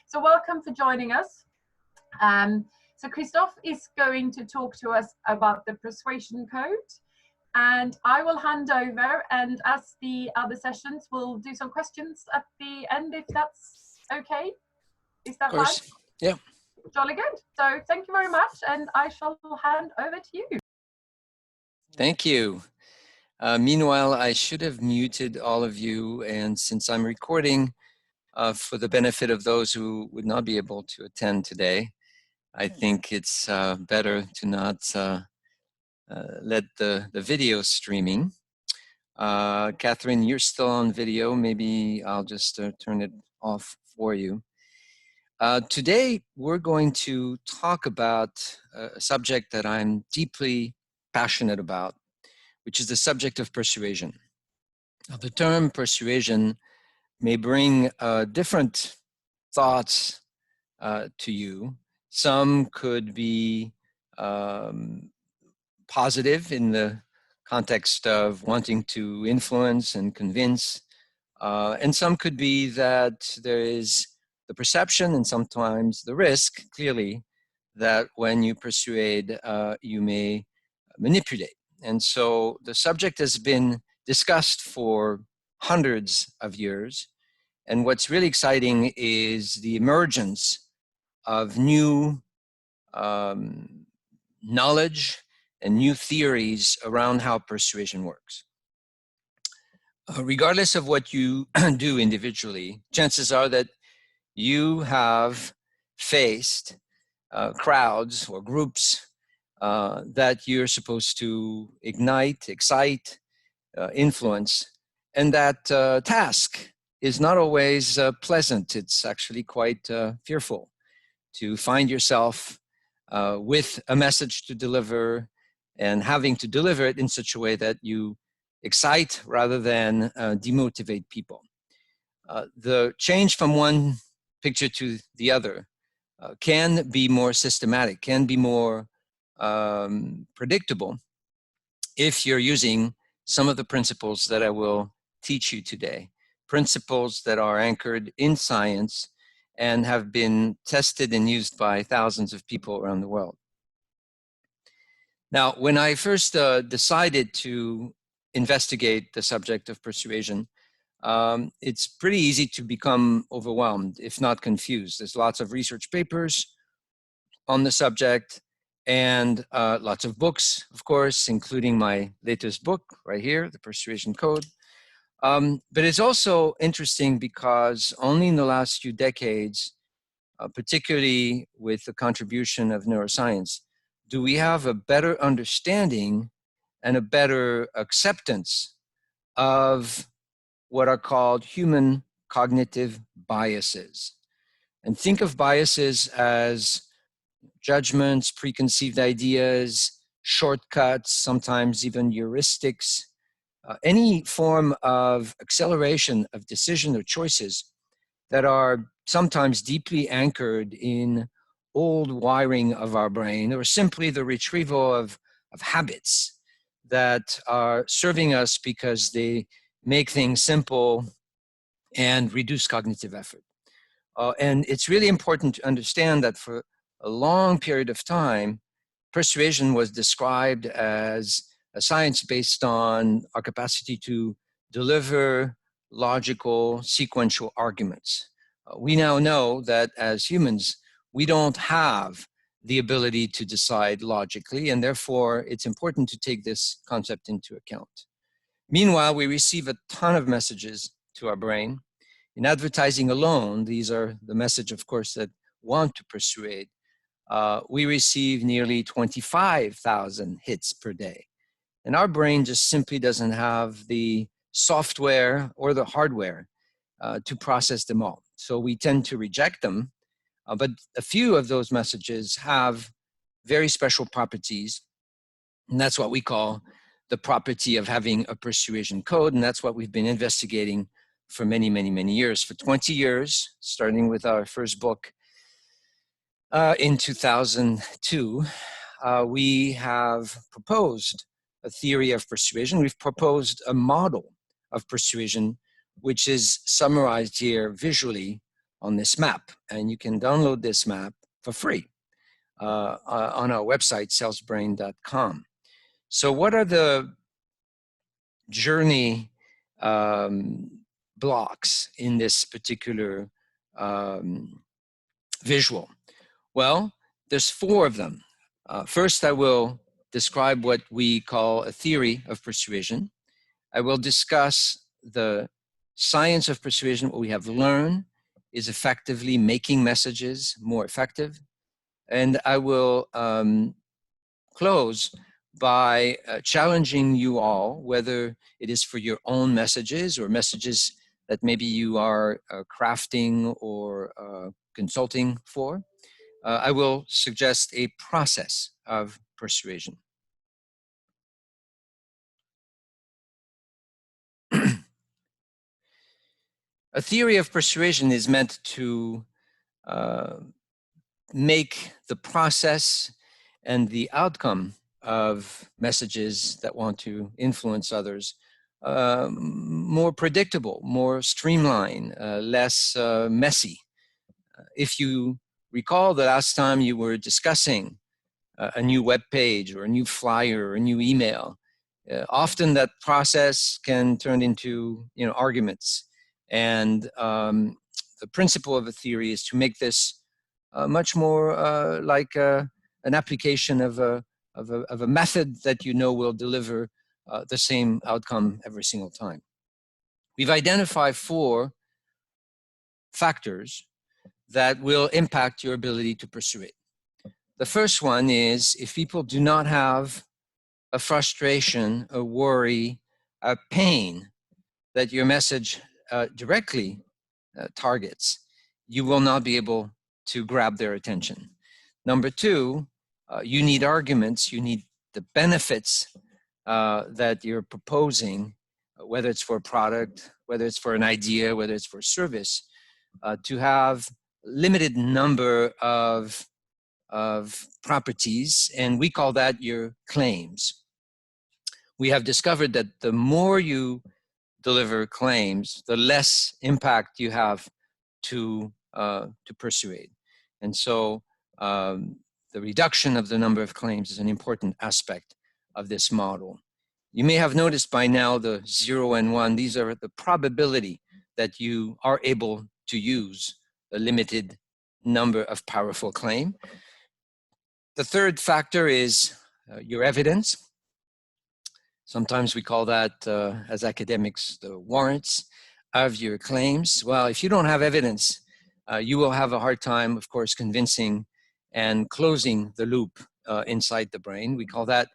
So welcome for joining us. So Christophe is going to talk to us about the Persuasion Code, and I will hand over, and as the other sessions, we'll do some questions at the end, if that's okay. Is that right? Yeah. Jolly good. So thank you very much, and I shall hand over to you. Thank you. Meanwhile, I should have muted all of you, and since I'm recording for the benefit of those who would not be able to attend today, I think it's better to not let the video streaming. Catherine, you're still on video. Maybe I'll just turn it off for you. Today, we're going to talk about a subject that I'm deeply passionate about, which is the subject of persuasion. Now, the term persuasion may bring different thoughts to you. Some could be positive in the context of wanting to influence and convince, and some could be that there is the perception and sometimes the risk, clearly, that when you persuade, you may manipulate. And so the subject has been discussed for hundreds of years. And what's really exciting is the emergence of new knowledge and new theories around how persuasion works. Regardless of what you do individually, chances are that you have faced crowds or groups that you're supposed to ignite, excite, influence, and that task is not always pleasant. It's actually quite fearful to find yourself with a message to deliver and having to deliver it in such a way that you excite rather than demotivate people. The change from one picture to the other can be more systematic, can be more predictable if you're using some of the principles that I will teach you today. Principles that are anchored in science and have been tested and used by thousands of people around the world. Now, when I first decided to investigate the subject of persuasion, it's pretty easy to become overwhelmed, if not confused. There's lots of research papers on the subject and lots of books, of course, including my latest book right here, The Persuasion Code. But it's also interesting because only in the last few decades, particularly with the contribution of neuroscience, do we have a better understanding and a better acceptance of what are called human cognitive biases. And think of biases as judgments, preconceived ideas, shortcuts, sometimes even heuristics, any form of acceleration of decision or choices that are sometimes deeply anchored in old wiring of our brain, or simply the retrieval of habits that are serving us because they make things simple and reduce cognitive effort. And it's really important to understand that for a long period of time, persuasion was described as a science based on our capacity to deliver logical, sequential arguments. We now know that as humans, we don't have the ability to decide logically, and therefore it's important to take this concept into account. Meanwhile, we receive a ton of messages to our brain. In advertising alone, these are the message, of course, that want to persuade. We receive nearly 25,000 hits per day. And our brain just simply doesn't have the software or the hardware to process them all. So we tend to reject them. But a few of those messages have very special properties. And that's what we call the property of having a persuasion code. And that's what we've been investigating for many, many, many years. For 20 years, starting with our first book in 2002, we have proposed a theory of persuasion. We've proposed a model of persuasion, which is summarized here visually on this map. And you can download this map for free on our website, salesbrain.com. So what are the journey blocks in this particular visual? Well, there's 4 of them. First, I will describe what we call a theory of persuasion. I will discuss the science of persuasion. What we have learned is effectively making messages more effective. And I will close by challenging you all, whether it is for your own messages or messages that maybe you are crafting or consulting for. I will suggest a process of persuasion. A theory of persuasion is meant to make the process and the outcome of messages that want to influence others more predictable, more streamlined, less messy. If you recall the last time you were discussing a new web page or a new flyer or a new email, often that process can turn into arguments. And the principle of a theory is to make this much more like an application of a method that will deliver the same outcome every single time. We've identified 4 factors that will impact your ability to persuade. The first one is if people do not have a frustration, a worry, a pain that your message directly targets, you will not be able to grab their attention. Number 2, you need arguments, you need the benefits that you're proposing, whether it's for a product, whether it's for an idea, whether it's for service, to have limited number of properties, and we call that your claims. We have discovered that the more you deliver claims, the less impact you have to persuade. And so the reduction of the number of claims is an important aspect of this model. You may have noticed by now the 0 and 1. These are the probability that you are able to use a limited number of powerful claim. The third factor is your evidence. Sometimes we call that, as academics, the warrants of your claims. Well, if you don't have evidence, you will have a hard time, of course, convincing and closing the loop inside the brain. We call that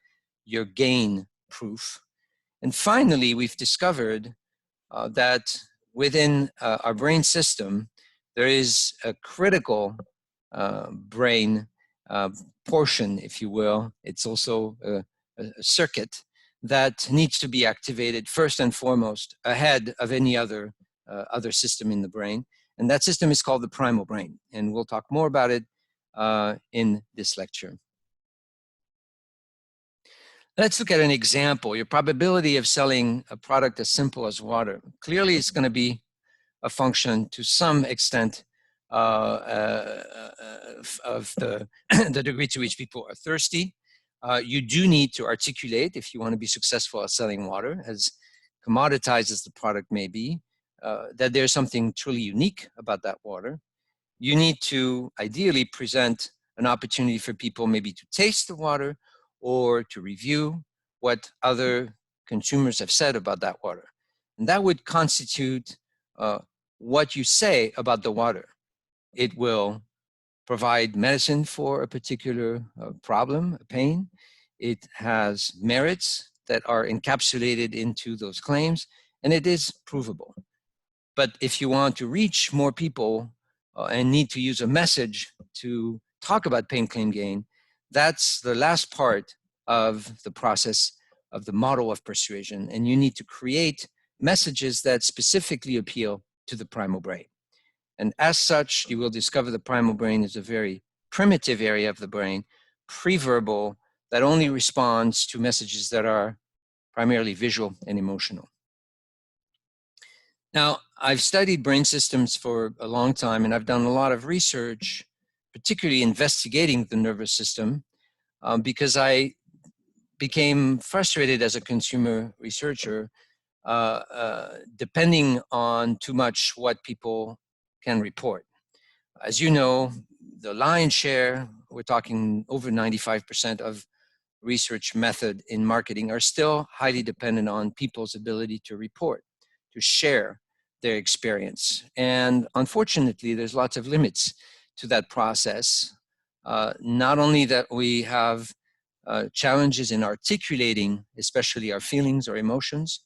your gain proof. And finally, we've discovered that within our brain system, there is a critical brain portion, if you will. It's also a circuit that needs to be activated first and foremost ahead of any other system in the brain. And that system is called the primal brain. And we'll talk more about it in this lecture. Let's look at an example. Your probability of selling a product as simple as water. Clearly, it's going to be a function to some extent of the degree to which people are thirsty. You do need to articulate, if you want to be successful at selling water, as commoditized as the product may be, that there's something truly unique about that water. You need to ideally present an opportunity for people maybe to taste the water or to review what other consumers have said about that water. And that would constitute what you say about the water. It will provide medicine for a particular problem, a pain. It has merits that are encapsulated into those claims, and it is provable. But if you want to reach more people and need to use a message to talk about pain, claim, gain, that's the last part of the process of the model of persuasion. And you need to create messages that specifically appeal to the primal brain. And as such, you will discover the primal brain is a very primitive area of the brain, preverbal, that only responds to messages that are primarily visual and emotional. Now, I've studied brain systems for a long time, and I've done a lot of research, particularly investigating the nervous system, because I became frustrated as a consumer researcher, depending on too much what people can report. As you know, the lion's share, we're talking over 95% of research method in marketing, are still highly dependent on people's ability to report, to share their experience. And unfortunately, there's lots of limits to that process. Not only that we have challenges in articulating, especially our feelings or emotions,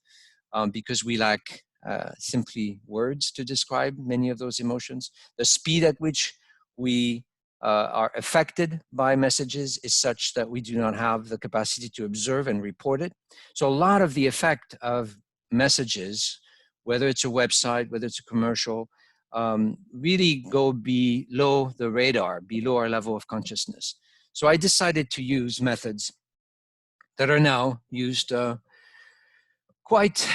because we lack simply words to describe many of those emotions. The speed at which we are affected by messages is such that we do not have the capacity to observe and report it. So a lot of the effect of messages, whether it's a website, whether it's a commercial, really go below the radar, below our level of consciousness. So I decided to use methods that are now used quite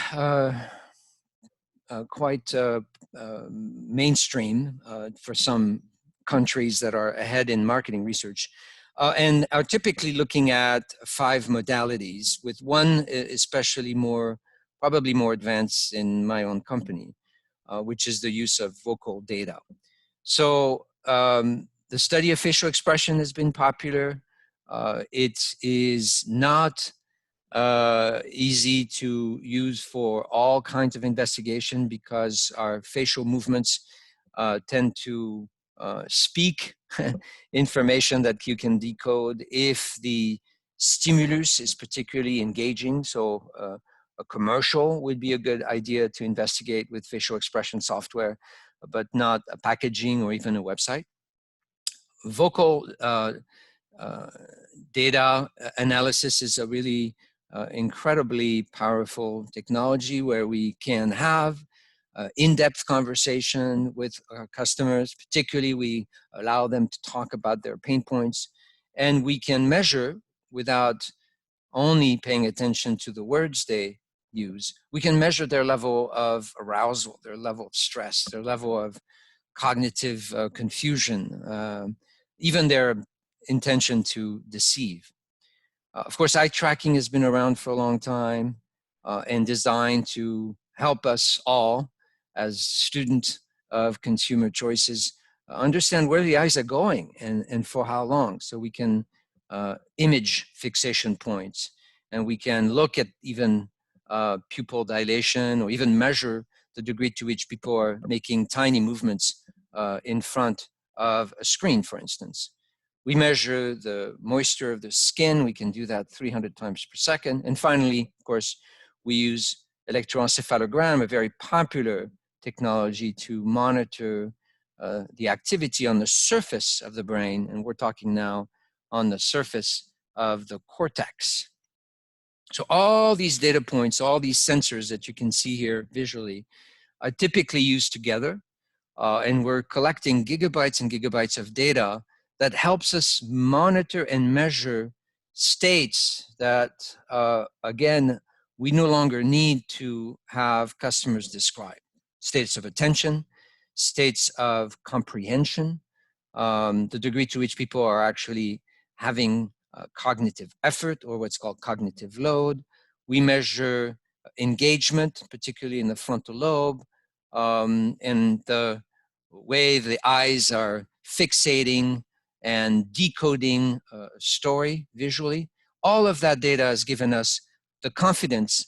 mainstream for some countries that are ahead in marketing research, and are typically looking at 5 modalities, with one especially probably more advanced in my own company, which is the use of vocal data. So the study of facial expression has been popular. It is not easy to use for all kinds of investigation because our facial movements tend to speak information that you can decode if the stimulus is particularly engaging. So a commercial would be a good idea to investigate with facial expression software, but not a packaging or even a website. Vocal data analysis is a really incredibly powerful technology where we can have in-depth conversation with our customers. Particularly, we allow them to talk about their pain points, and we can measure, without only paying attention to the words they use, we can measure their level of arousal, their level of stress, their level of cognitive confusion, even their intention to deceive. Of course, eye tracking has been around for a long time and designed to help us all as students of consumer choices understand where the eyes are going and for how long. So we can image fixation points, and we can look at even pupil dilation, or even measure the degree to which people are making tiny movements in front of a screen, for instance. We measure the moisture of the skin. We can do that 300 times per second. And finally, of course, we use electroencephalogram, a very popular technology to monitor the activity on the surface of the brain. And we're talking now on the surface of the cortex. So all these data points, all these sensors that you can see here visually, are typically used together. And we're collecting gigabytes and gigabytes of data that helps us monitor and measure states that, again, we no longer need to have customers describe. States of attention, states of comprehension, the degree to which people are actually having cognitive effort, or what's called cognitive load. We measure engagement, particularly in the frontal lobe, and the way the eyes are fixating and decoding a story visually. All of that data has given us the confidence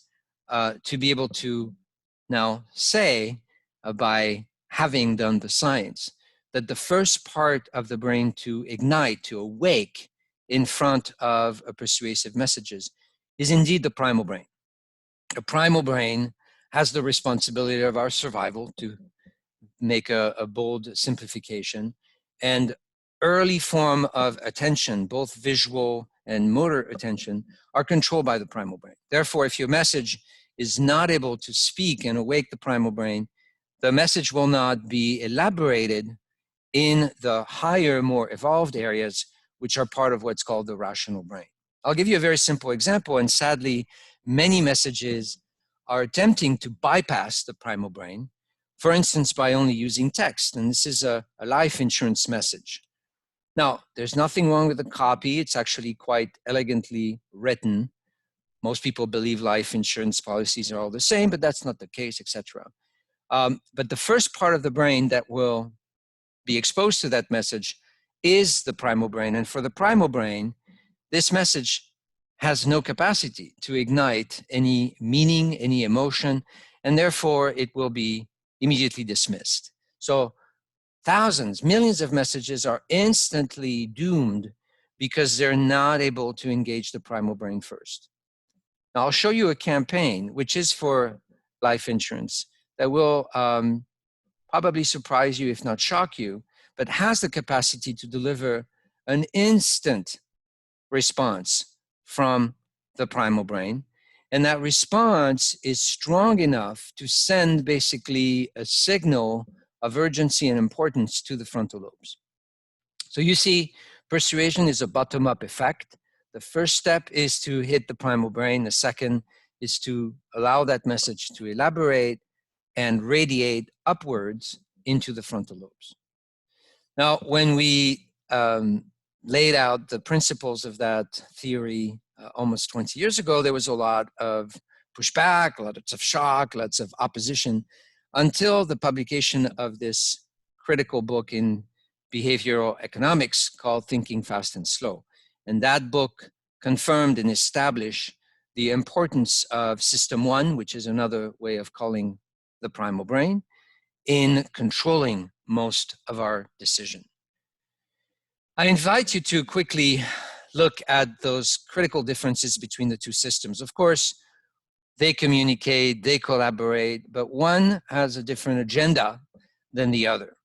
to be able to now say, by having done the science, that the first part of the brain to ignite, to awake in front of a persuasive messages is indeed the primal brain. The primal brain has the responsibility of our survival, to make a bold simplification, and early form of attention, both visual and motor attention, are controlled by the primal brain. Therefore, if your message is not able to speak and awake the primal brain, the message will not be elaborated in the higher, more evolved areas, which are part of what's called the rational brain. I'll give you a very simple example, and sadly, many messages are attempting to bypass the primal brain, for instance, by only using text. And this is a life insurance message. Now, there's nothing wrong with the copy. It's actually quite elegantly written. Most people believe life insurance policies are all the same, but that's not the case, etc. But the first part of the brain that will be exposed to that message is the primal brain. And for the primal brain, this message has no capacity to ignite any meaning, any emotion, and therefore it will be immediately dismissed. So thousands, millions of messages are instantly doomed because they're not able to engage the primal brain first. Now, I'll show you a campaign, which is for life insurance, that will probably surprise you, if not shock you, but has the capacity to deliver an instant response from the primal brain. And that response is strong enough to send basically a signal of urgency and importance to the frontal lobes. So you see, persuasion is a bottom-up effect. The first step is to hit the primal brain. The second is to allow that message to elaborate and radiate upwards into the frontal lobes. Now, when we laid out the principles of that theory almost 20 years ago, there was a lot of pushback, lots of shock, lots of opposition, until the publication of this critical book in behavioral economics called Thinking Fast and Slow. And that book confirmed and established the importance of System 1, which is another way of calling the primal brain, in controlling most of our decision. I invite you to quickly look at those critical differences between the two systems. Of course, they communicate, they collaborate, but one has a different agenda than the other.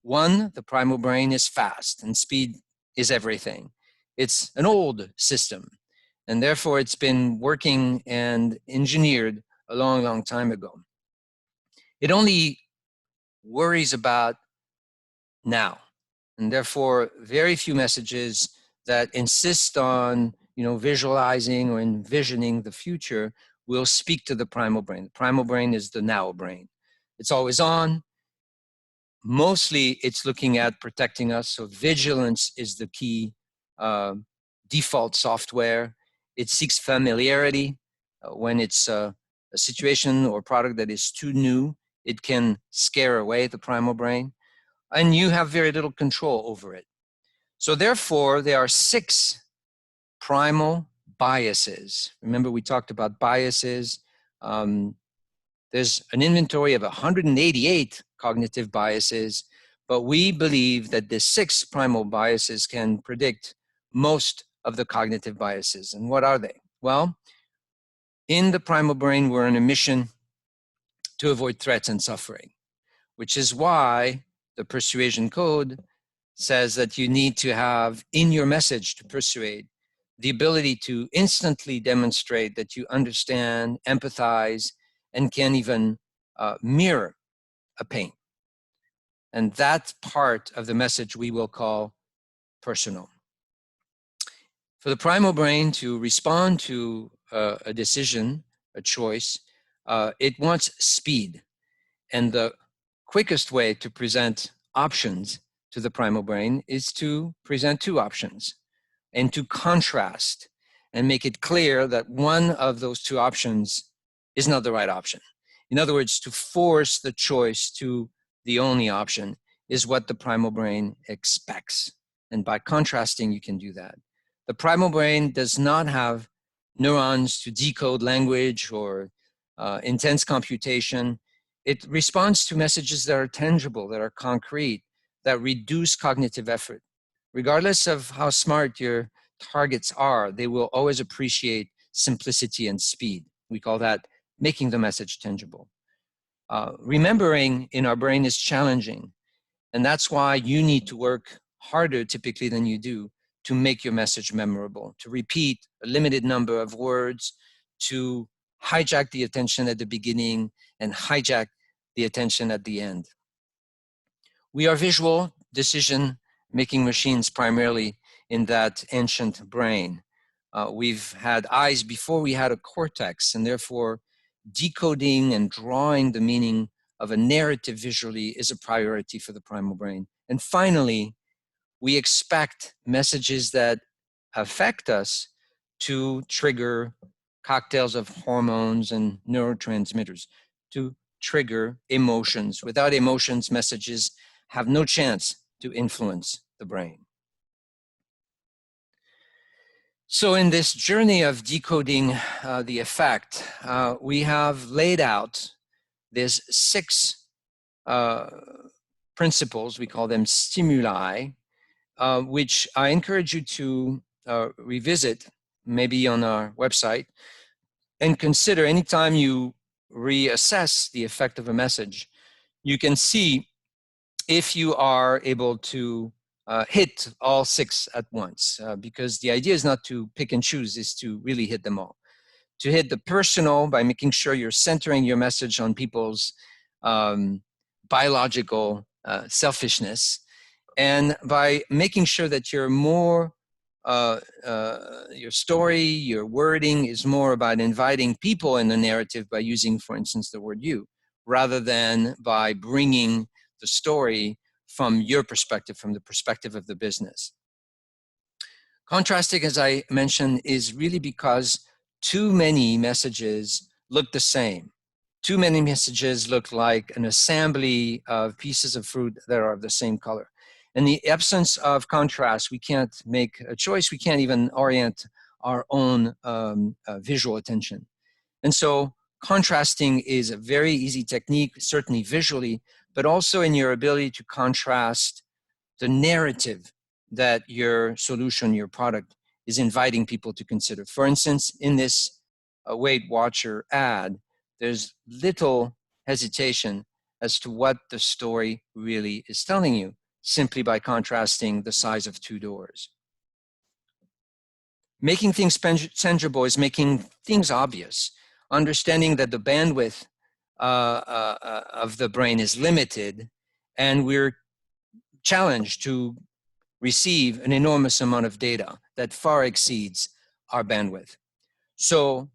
One, the primal brain, is fast and speed is everything. It's an old system, and therefore it's been working and engineered a long, long time ago. It only worries about now, and therefore very few messages that insist on visualizing or envisioning the future will speak to the primal brain. The primal brain is the now brain. It's always on. Mostly it's looking at protecting us, so vigilance is the key default software. It seeks familiarity. When it's a situation or product that is too new, it can scare away the primal brain, and you have very little control over it. So therefore, there are 6 primal biases. Remember, we talked about biases. There's an inventory of 188 cognitive biases, but we believe that the 6 primal biases can predict most of the cognitive biases. And what are they? Well, in the primal brain, we're on a mission to avoid threats and suffering, which is why the Persuasion Code says that you need to have in your message to persuade the ability to instantly demonstrate that you understand, empathize, and can even mirror a pain. And that part of the message we will call personal. For the primal brain to respond to a decision, a choice, it wants speed. And the quickest way to present options to the primal brain is to present 2 options and to contrast and make it clear that one of those 2 options is not the right option. In other words, to force the choice to the only option is what the primal brain expects. And by contrasting, you can do that. The primal brain does not have neurons to decode language or intense computation. It responds to messages that are tangible, that are concrete, that reduce cognitive effort. Regardless of how smart your targets are, they will always appreciate simplicity and speed. We call that making the message tangible. Remembering in our brain is challenging, and that's why you need to work harder typically than you do to make your message memorable, to repeat a limited number of words, to hijack the attention at the beginning and hijack the attention at the end. We are visual decision-making machines primarily in that ancient brain. We've had eyes before we had a cortex, and therefore decoding and drawing the meaning of a narrative visually is a priority for the primal brain. And finally, we expect messages that affect us to trigger cocktails of hormones and neurotransmitters, to trigger emotions. Without emotions, messages have no chance to influence the brain. So in this journey of decoding the effect, we have laid out these 6 principles, we call them stimuli, which I encourage you to revisit, maybe on our website, and consider anytime you reassess the effect of a message, you can see if you are able to hit all 6 at once, because the idea is not to pick and choose, is to really hit them all. To hit the personal by making sure you're centering your message on people's biological selfishness, and by making sure that you're more, your story, your wording is more about inviting people in the narrative by using, for instance, the word you, rather than by bringing the story from your perspective, from the perspective of the business. Contrasting, as I mentioned, is really because too many messages look the same. Too many messages look like an assembly of pieces of fruit that are of the same color. In the absence of contrast, we can't make a choice. We can't even orient our own visual attention. And so contrasting is a very easy technique, certainly visually, but also in your ability to contrast the narrative that your solution, your product, is inviting people to consider. For instance, in this Weight Watcher ad, there's little hesitation as to what the story really is telling you, simply by contrasting the size of 2 doors. Making things tangible is making things obvious. Understanding that the bandwidth of the brain is limited, and we're challenged to receive an enormous amount of data that far exceeds our bandwidth. So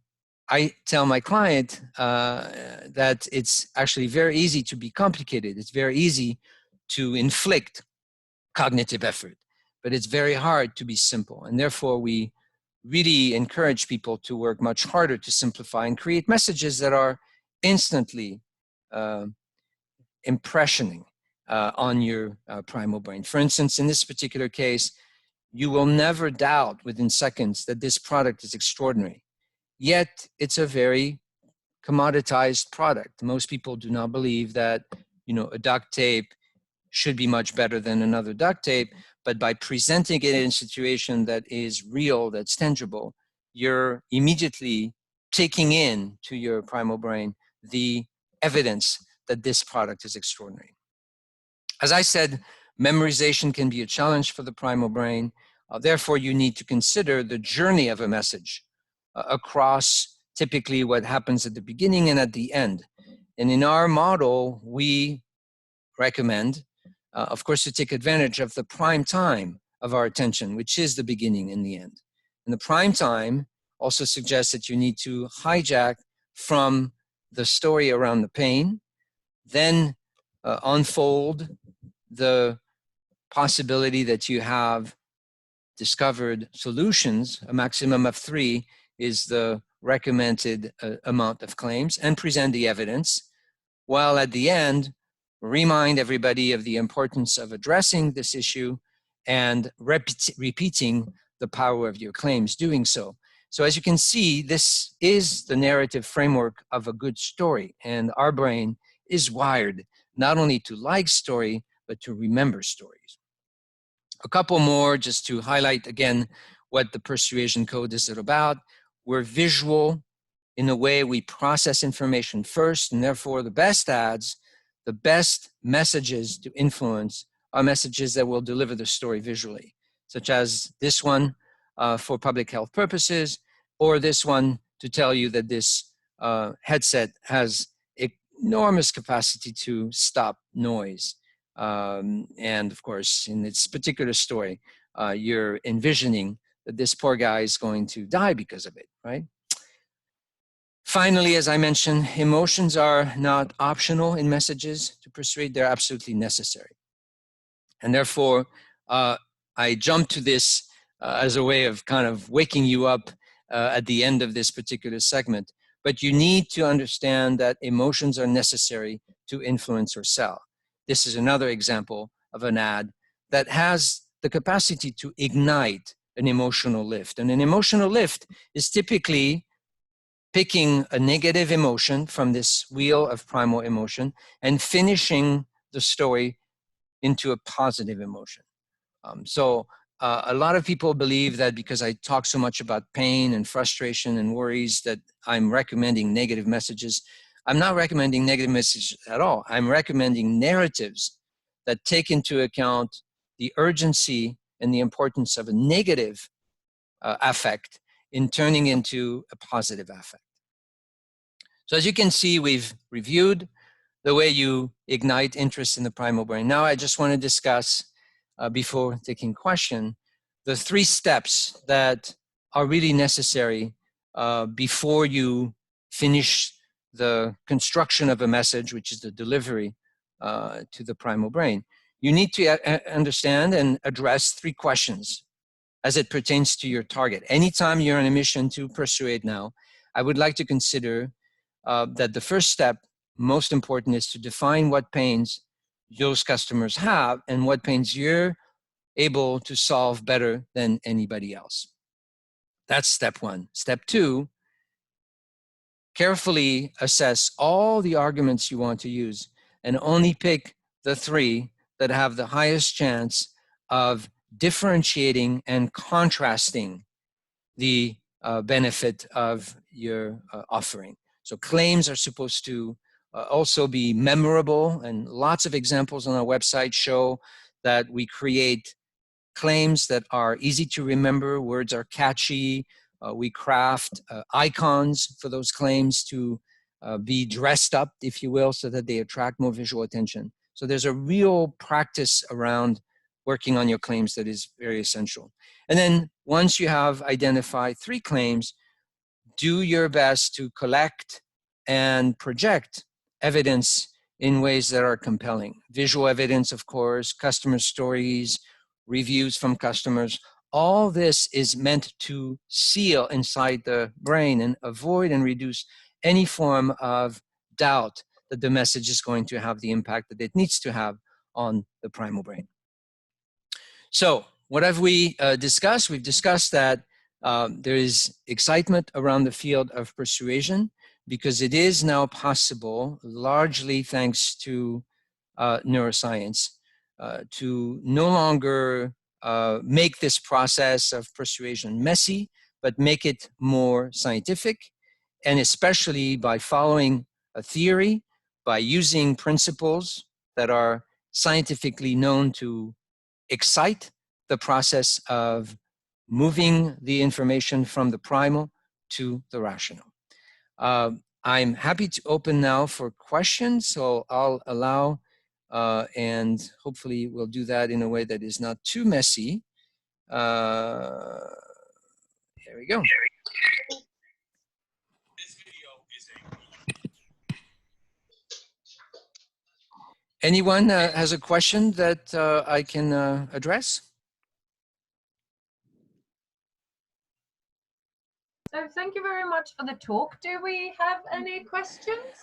I tell my client that it's actually very easy to be complicated. It's very easy to inflict cognitive effort, but it's very hard to be simple. And therefore, we really encourage people to work much harder to simplify and create messages that are instantly impressioning on your primal brain. For instance, in this particular case, you will never doubt within seconds that this product is extraordinary. Yet, it's a very commoditized product. Most people do not believe that, a duct tape should be much better than another duct tape, but by presenting it in a situation that is real, that's tangible, you're immediately taking in to your primal brain the evidence that this product is extraordinary. As I said, memorization can be a challenge for the primal brain. Therefore, you need to consider the journey of a message across typically what happens at the beginning and at the end. And in our model, we recommend, of course, to take advantage of the prime time of our attention, which is the beginning and the end. And the prime time also suggests that you need to hijack from the story around the pain, then unfold the possibility that you have discovered solutions. A maximum of 3 is the recommended amount of claims, and present the evidence, while at the end, remind everybody of the importance of addressing this issue and repeating the power of your claims doing so. So as you can see, this is the narrative framework of a good story, and our brain is wired not only to like story, but to remember stories. A couple more just to highlight again what the Persuasion Code is about. We're visual in the way we process information first, and therefore the best ads, the best messages to influence are messages that will deliver the story visually, such as this one for public health purposes, or this one to tell you that this headset has enormous capacity to stop noise. And of course, in this particular story, you're envisioning that this poor guy is going to die because of it, right? Finally, as I mentioned, emotions are not optional in messages to persuade, they're absolutely necessary. And therefore, I jumped to this as a way of kind of waking you up at the end of this particular segment. But you need to understand that emotions are necessary to influence or sell. This is another example of an ad that has the capacity to ignite an emotional lift. And an emotional lift is typically picking a negative emotion from this wheel of primal emotion and finishing the story into a positive emotion. A lot of people believe that because I talk so much about pain and frustration and worries that I'm recommending negative messages. I'm not recommending negative messages at all. I'm recommending narratives that take into account the urgency and the importance of a negative affect in turning into a positive affect. So as you can see, we've reviewed the way you ignite interest in the primal brain. Now I just want to discuss, before taking question, the 3 steps that are really necessary before you finish the construction of a message, which is the delivery to the primal brain. You need to understand and address 3 questions as it pertains to your target. Anytime you're on a mission to persuade now, I would like to consider that the first step, most important, is to define what pains those customers have and what pains you're able to solve better than anybody else. That's step 1. Step 2, carefully assess all the arguments you want to use and only pick the 3 that have the highest chance of differentiating and contrasting the benefit of your offering. So claims are supposed to also be memorable, and lots of examples on our website show that we create claims that are easy to remember, words are catchy, we craft icons for those claims to be dressed up, if you will, so that they attract more visual attention. So there's a real practice around working on your claims that is very essential. And then once you have identified 3 claims, do your best to collect and project evidence in ways that are compelling. Visual evidence, of course, customer stories, reviews from customers. All this is meant to seal inside the brain and avoid and reduce any form of doubt that the message is going to have the impact that it needs to have on the primal brain. So what have we discussed? We've discussed that there is excitement around the field of persuasion because it is now possible, largely thanks to neuroscience, to no longer make this process of persuasion messy, but make it more scientific, and especially by following a theory, by using principles that are scientifically known to excite the process of moving the information from the primal to the rational. I'm happy to open now for questions, so I'll allow, and hopefully we'll do that in a way that is not too messy. Here we go. Anyone has a question that I can address? So thank you very much for the talk. Do we have any questions?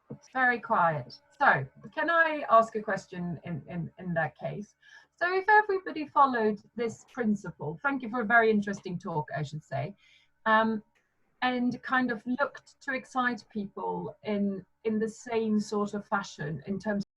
It's very quiet. So can I ask a question in that case? So if everybody followed this principle, thank you for a very interesting talk, I should say, and kind of looked to excite people in the same sort of fashion in terms